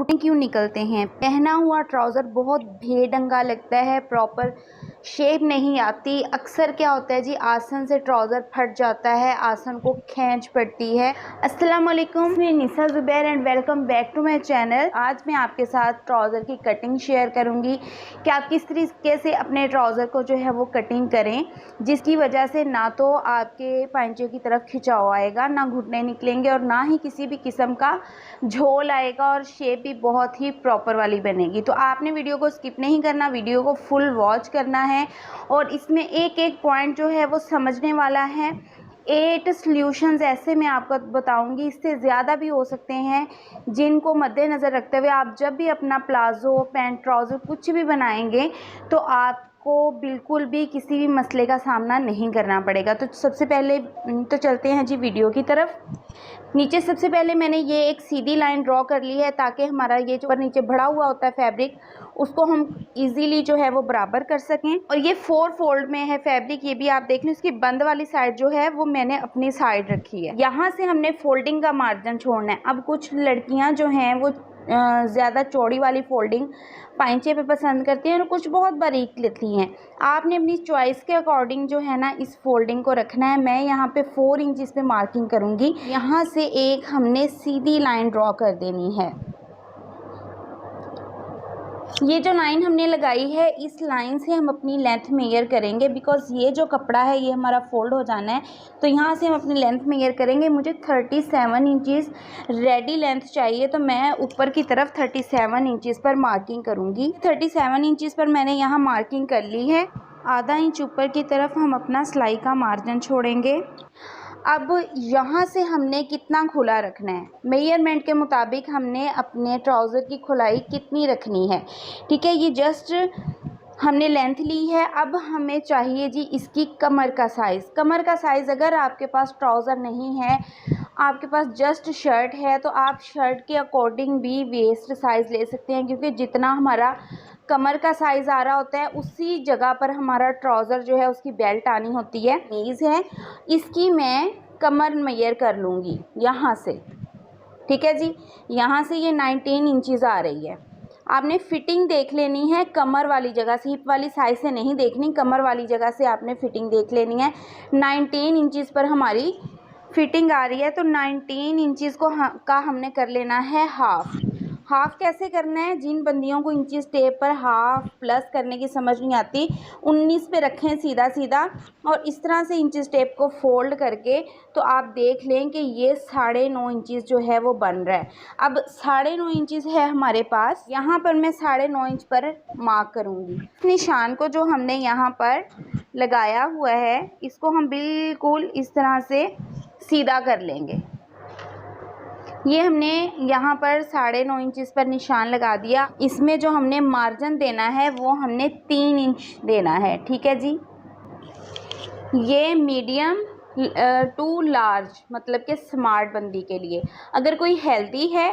घुटने क्यों निकलते हैं। पहना हुआ ट्राउज़र बहुत बेढंगा लगता है, प्रॉपर शेप नहीं आती। अक्सर क्या होता है जी, आसन से ट्राउज़र फट जाता है, आसन को खींच पड़ती है। अस्सलाम वालेकुम, मैं Nisa Zubair and welcome back to my channel. आज मैं आपके साथ ट्राउज़र की कटिंग शेयर करूंगी कि आप किस तरीके से अपने ट्राउज़र को जो है वो कटिंग करें, जिसकी वजह से ना तो आपके पांचे की तरफ खिंचाव आएगा, ना घुटने निकलेंगे और ना ही किसी भी किस्म का झोल आएगा और शेप भी बहुत ही प्रॉपर वाली बनेगी। तो आपने वीडियो को स्किप नहीं करना, वीडियो को फुल वॉच करना है और इसमें एक एक पॉइंट जो है वो समझने वाला है। 8 सॉल्यूशंस ऐसे मैं आपको बताऊंगी, इससे ज़्यादा भी हो सकते हैं, जिनको मद्देनज़र रखते हुए आप जब भी अपना प्लाज़ो, पैंट, ट्राउज़र कुछ भी बनाएंगे तो आपको बिल्कुल भी किसी भी मसले का सामना नहीं करना पड़ेगा। तो सबसे पहले तो चलते हैं जी वीडियो की तरफ। नीचे सबसे पहले मैंने ये एक सीधी लाइन ड्रॉ कर ली है ताकि हमारा ये जो नीचे बढ़ा हुआ होता है फैब्रिक, उसको हम इजीली जो है वो बराबर कर सकें। और ये 4 फोल्ड में है फैब्रिक, ये भी आप देख लें। इसकी बंद वाली साइड जो है वो मैंने अपनी साइड रखी है। यहाँ से हमने फोल्डिंग का मार्जिन छोड़ना है। अब कुछ लड़कियाँ जो हैं वो ज़्यादा चौड़ी वाली फोल्डिंग पाइंचे पे पसंद करती हैं और कुछ बहुत बारीक लेती हैं। आपने अपनी चॉइस के अकॉर्डिंग जो है ना इस फोल्डिंग को रखना है। मैं यहाँ पे 4 इंचेस पे मार्किंग करूँगी। यहाँ से एक हमने सीधी लाइन ड्रॉ कर देनी है। ये जो लाइन हमने लगाई है, इस लाइन से हम अपनी लेंथ मेजर करेंगे, बिकॉज़ ये जो कपड़ा है ये हमारा फोल्ड हो जाना है। तो यहाँ से हम अपनी लेंथ मेजर करेंगे। मुझे 37 इंचेस रेडी लेंथ चाहिए, तो मैं ऊपर की तरफ 37 इंचेस पर मार्किंग करूँगी। 37 इंचेस पर मैंने यहाँ मार्किंग कर ली है। आधा इंच ऊपर की तरफ हम अपना सिलाई का मार्जिन छोड़ेंगे। अब यहाँ से हमने कितना खुला रखना है, मेजरमेंट के मुताबिक हमने अपने ट्राउज़र की खुलाई कितनी रखनी है। ठीक है, ये जस्ट हमने लेंथ ली है। अब हमें चाहिए जी इसकी कमर का साइज़। कमर का साइज़ अगर आपके पास ट्राउज़र नहीं है, आपके पास जस्ट शर्ट है, तो आप शर्ट के अकॉर्डिंग भी वेस्ट साइज़ ले सकते हैं, क्योंकि जितना हमारा कमर का साइज़ आ रहा होता है उसी जगह पर हमारा ट्राउज़र जो है उसकी बेल्ट आनी होती है। नीज़ है, इसकी मैं कमर मेजर कर लूँगी यहाँ से। ठीक है जी, यहाँ से ये 19 इंचेस आ रही है। आपने फिटिंग देख लेनी है कमर वाली जगह से, हिप वाली साइज़ से नहीं देखनी, कमर वाली जगह से आपने फिटिंग देख लेनी है। 19 इंचेस पर हमारी फिटिंग आ रही है, तो 19 इंचेस को का हमने कर लेना है हाफ़। हाफ़ कैसे करना है, जिन बंदियों को इंचेस टेप पर हाफ़ प्लस करने की समझ नहीं आती, 19 पे रखें सीधा सीधा और इस तरह से इंचेस टेप को फोल्ड करके तो आप देख लें कि ये 9.5 इंचेस जो है वो बन रहा है। अब 9.5 इंचेस है हमारे पास, यहाँ पर मैं 9.5 इंच पर मार्क करूँगी। निशान को जो हमने यहाँ पर लगाया हुआ है, इसको हम बिल्कुल इस तरह से सीधा कर लेंगे। ये हमने यहाँ पर 9.5 इंचेस पर निशान लगा दिया। इसमें जो हमने मार्जिन देना है वो हमने 3 इंच देना है। ठीक है जी, ये मीडियम टू लार्ज मतलब कि स्मार्ट बंदी के लिए। अगर कोई हेल्दी है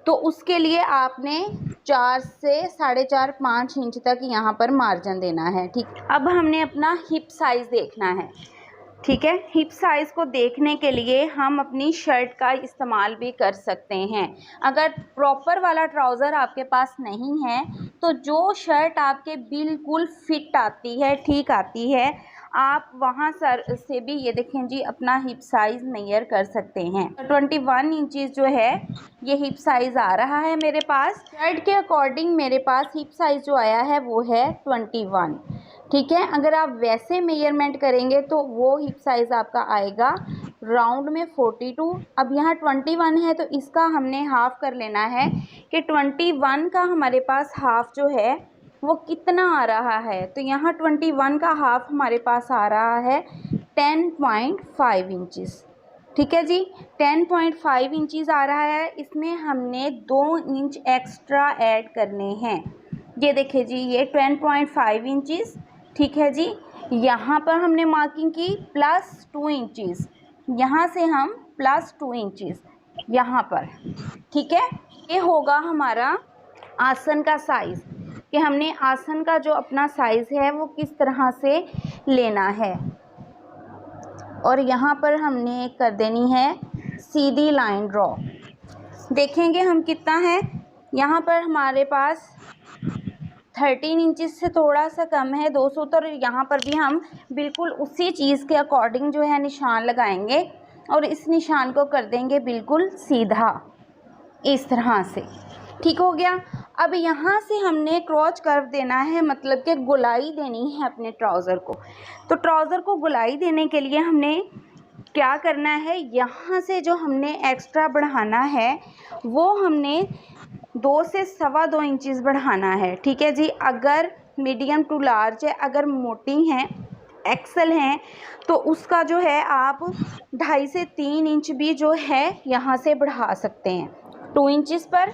तो उसके लिए आपने 4 से 4.5-5 इंच तक यहाँ पर मार्जिन देना है। ठीक, अब हमने अपना हिप साइज़ देखना है। ठीक है, हिप साइज़ को देखने के लिए हम अपनी शर्ट का इस्तेमाल भी कर सकते हैं। अगर प्रॉपर वाला ट्राउज़र आपके पास नहीं है तो जो शर्ट आपके बिल्कुल फिट आती है, ठीक आती है, आप वहाँ सर से भी ये देखें जी अपना हिप साइज़ मेजर कर सकते हैं। 21 इंचेस जो है ये हिप साइज़ आ रहा है मेरे पास। शर्ट के अकॉर्डिंग मेरे पास हिप साइज़ जो आया है वो है 21। ठीक है, अगर आप वैसे मेजरमेंट करेंगे तो वो हिप साइज़ आपका आएगा राउंड में 42। अब यहाँ 21 है तो इसका हमने हाफ़ कर लेना है कि 21 का हमारे पास हाफ़ जो है वो कितना आ रहा है। तो यहाँ 21 का हाफ़ हमारे पास आ रहा है 10.5 इंचेस। ठीक है जी, 10.5 इंचेस आ रहा है। इसमें हमने 2 इंच एक्स्ट्रा ऐड करने हैं। ये देखिए जी, ये 10.5 इंचेस। ठीक है जी, यहाँ पर हमने मार्किंग की +2 इंचेस, यहाँ से हम +2 इंचेस यहाँ पर। ठीक है, ये होगा हमारा आसन का साइज़, कि हमने आसन का जो अपना साइज़ है वो किस तरह से लेना है। और यहाँ पर हमने कर देनी है सीधी लाइन ड्रॉ। देखेंगे हम कितना है, यहाँ पर हमारे पास 13 इंचेस से थोड़ा सा कम है 200, तो यहाँ पर भी हम बिल्कुल उसी चीज़ के अकॉर्डिंग जो है निशान लगाएंगे और इस निशान को कर देंगे बिल्कुल सीधा इस तरह से। ठीक हो गया। अब यहाँ से हमने क्रॉच कर्व देना है, मतलब कि गोलाई देनी है अपने ट्राउज़र को। तो ट्राउज़र को गोलाई देने के लिए हमने क्या करना है, यहाँ से जो हमने एक्स्ट्रा बढ़ाना है वो हमने 2 से 2.25 इंचेस बढ़ाना है। ठीक है जी। अगर मीडियम टू लार्ज है, अगर मोटी हैं, एक्सल हैं, तो उसका जो है आप 2.5 से 3 इंच भी जो है यहाँ से बढ़ा सकते हैं 2 इंचेस पर।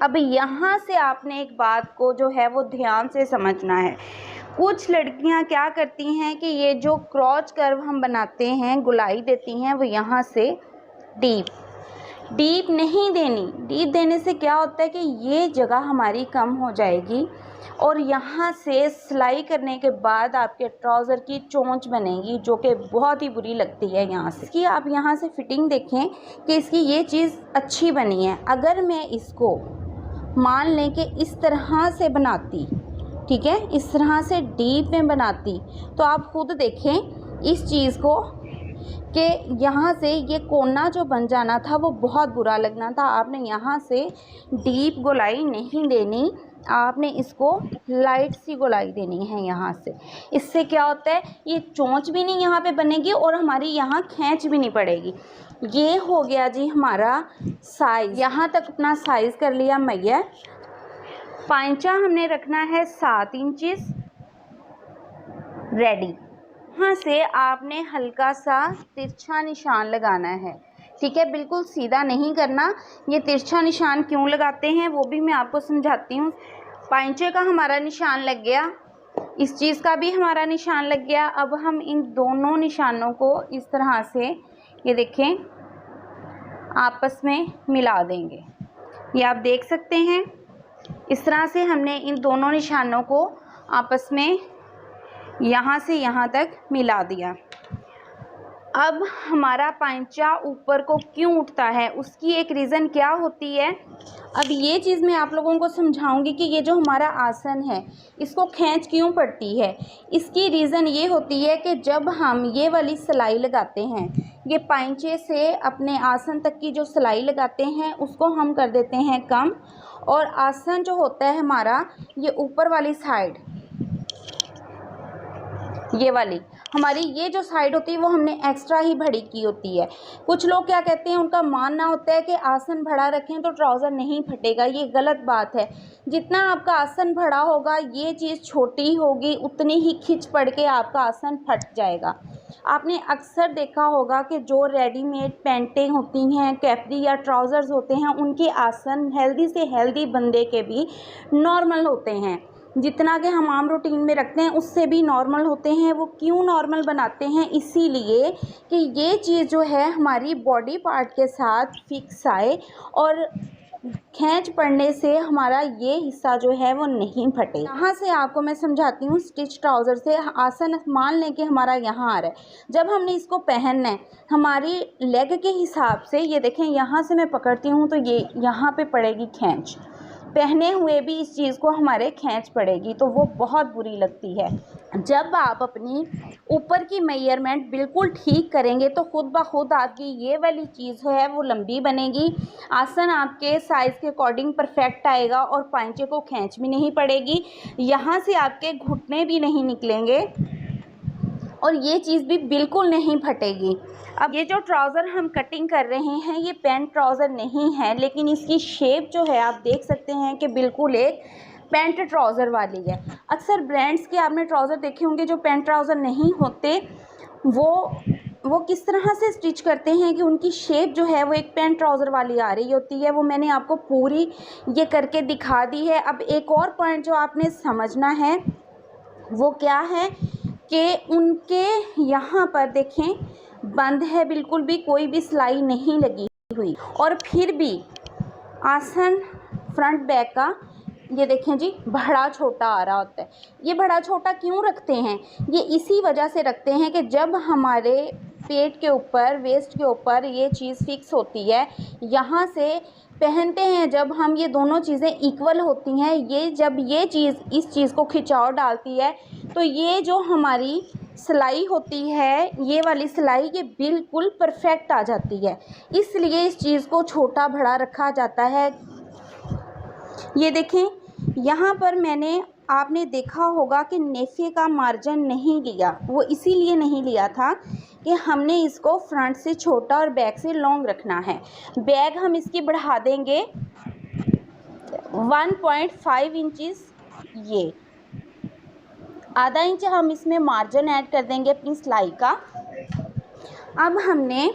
अब यहाँ से आपने एक बात को जो है वो ध्यान से समझना है। कुछ लड़कियाँ क्या करती हैं कि ये जो क्रॉच कर्व हम बनाते हैं, गोलाई देती हैं, वो यहाँ से डीप नहीं देनी। डीप देने से क्या होता है कि ये जगह हमारी कम हो जाएगी और यहाँ से सिलाई करने के बाद आपके ट्राउज़र की चोंच बनेगी, जो कि बहुत ही बुरी लगती है यहाँ से। कि आप यहाँ से फिटिंग देखें कि इसकी ये चीज़ अच्छी बनी है। अगर मैं इसको मान लें कि इस तरह से बनाती, ठीक है, इस तरह से डीप में बनाती, तो आप खुद देखें इस चीज़ को कि यहाँ से ये कोना जो बन जाना था वो बहुत बुरा लगना था। आपने यहाँ से डीप गोलाई नहीं देनी, आपने इसको लाइट सी गोलाई देनी है यहाँ से। इससे क्या होता है, ये चोंच भी नहीं यहाँ पे बनेगी और हमारी यहाँ खींच भी नहीं पड़ेगी। ये हो गया जी हमारा साइज़। यहाँ तक अपना साइज़ कर लिया मैया। पांचा हमने रखना है 7 इंचेस रेडी। यहाँ से आपने हल्का सा तिरछा निशान लगाना है। ठीक है, बिल्कुल सीधा नहीं करना। ये तिरछा निशान क्यों लगाते हैं वो भी मैं आपको समझाती हूँ। पांचे का हमारा निशान लग गया, इस चीज़ का भी हमारा निशान लग गया। अब हम इन दोनों निशानों को इस तरह से, ये देखें, आपस में मिला देंगे। ये आप देख सकते हैं, इस तरह से हमने इन दोनों निशानों को आपस में यहाँ से यहाँ तक मिला दिया। अब हमारा पांचा ऊपर को क्यों उठता है, उसकी एक रीज़न क्या होती है। अब ये चीज़ मैं आप लोगों को समझाऊंगी कि ये जो हमारा आसन है इसको खींच क्यों पड़ती है। इसकी रीज़न ये होती है कि जब हम ये वाली सिलाई लगाते हैं, ये पांचे से अपने आसन तक की जो सिलाई लगाते हैं उसको हम कर देते हैं कम, और आसन जो होता है हमारा, ये ऊपर वाली साइड, ये वाली हमारी ये जो साइड होती है वो हमने एक्स्ट्रा ही बड़ी की होती है। कुछ लोग क्या कहते हैं, उनका मानना होता है कि आसन बड़ा रखें तो ट्राउज़र नहीं फटेगा। ये गलत बात है। जितना आपका आसन बड़ा होगा, ये चीज़ छोटी होगी, उतनी ही खिंच पड़ के आपका आसन फट जाएगा। आपने अक्सर देखा होगा कि जो रेडीमेड पैंटें होती हैं, कैपरी या ट्राउज़र्स होते हैं, उनके आसन हेल्दी से हेल्दी बंदे के भी नॉर्मल होते हैं। जितना कि हम आम रूटीन में रखते हैं उससे भी नॉर्मल होते हैं। वो क्यों नॉर्मल बनाते हैं, इसीलिए कि ये चीज़ जो है हमारी बॉडी पार्ट के साथ फिक्स आए और खींच पड़ने से हमारा ये हिस्सा जो है वो नहीं फटे। यहाँ से आपको मैं समझाती हूँ। स्टिच ट्राउज़र से आसन मान लें कि हमारा यहाँ आ रहा है, जब हमने इसको पहनना है हमारी लेग के हिसाब से, ये देखें यहाँ से मैं पकड़ती हूँ तो ये यहाँ पे पड़ेगी खींच, पहने हुए भी इस चीज़ को हमारे खींच पड़ेगी, तो वो बहुत बुरी लगती है। जब आप अपनी ऊपर की मेजरमेंट बिल्कुल ठीक करेंगे तो खुद ब खुद आपकी ये वाली चीज़ है वो लंबी बनेगी, आसन आपके साइज़ के अकॉर्डिंग परफेक्ट आएगा और पांचे को खींच भी नहीं पड़ेगी, यहाँ से आपके घुटने भी नहीं निकलेंगे और ये चीज़ भी बिल्कुल नहीं फटेगी। अब ये जो ट्राउज़र हम कटिंग कर रहे हैं ये पैंट ट्राउज़र नहीं है, लेकिन इसकी शेप जो है आप देख सकते हैं कि बिल्कुल एक पैंट ट्राउज़र वाली है। अक्सर ब्रांड्स के आपने ट्राउज़र देखे होंगे जो पैंट ट्राउज़र नहीं होते, वो किस तरह से स्टिच करते हैं कि उनकी शेप जो है वो एक पैंट ट्राउज़र वाली आ रही होती है। वो मैंने आपको पूरी ये करके दिखा दी है। अब एक और पॉइंट जो आपने समझना है वो क्या है कि उनके यहाँ पर देखें बंद है, बिल्कुल भी कोई भी सिलाई नहीं लगी हुई, और फिर भी आसन फ्रंट बैक का ये देखें जी बड़ा छोटा आ रहा होता है। ये बड़ा छोटा क्यों रखते हैं, ये इसी वजह से रखते हैं कि जब हमारे पेट के ऊपर, वेस्ट के ऊपर ये चीज़ फिक्स होती है, यहाँ से पहनते हैं जब हम ये दोनों चीज़ें इक्वल होती हैं, ये जब ये चीज़ इस चीज़ को खिंचाव डालती है तो ये जो हमारी सिलाई होती है, ये वाली सिलाई ये बिल्कुल परफेक्ट आ जाती है। इसलिए इस चीज़ को छोटा बड़ा रखा जाता है। ये देखें, यहाँ पर मैंने आपने देखा होगा कि नेफे का मार्जिन नहीं लिया, वो इसीलिए नहीं लिया था कि हमने इसको फ्रंट से छोटा और बैक से लॉन्ग रखना है। बैग हम इसकी बढ़ा देंगे 1.5 इंचज़, ये आधा इंच हम इसमें मार्जिन ऐड कर देंगे अपनी सिलाई का। अब हमने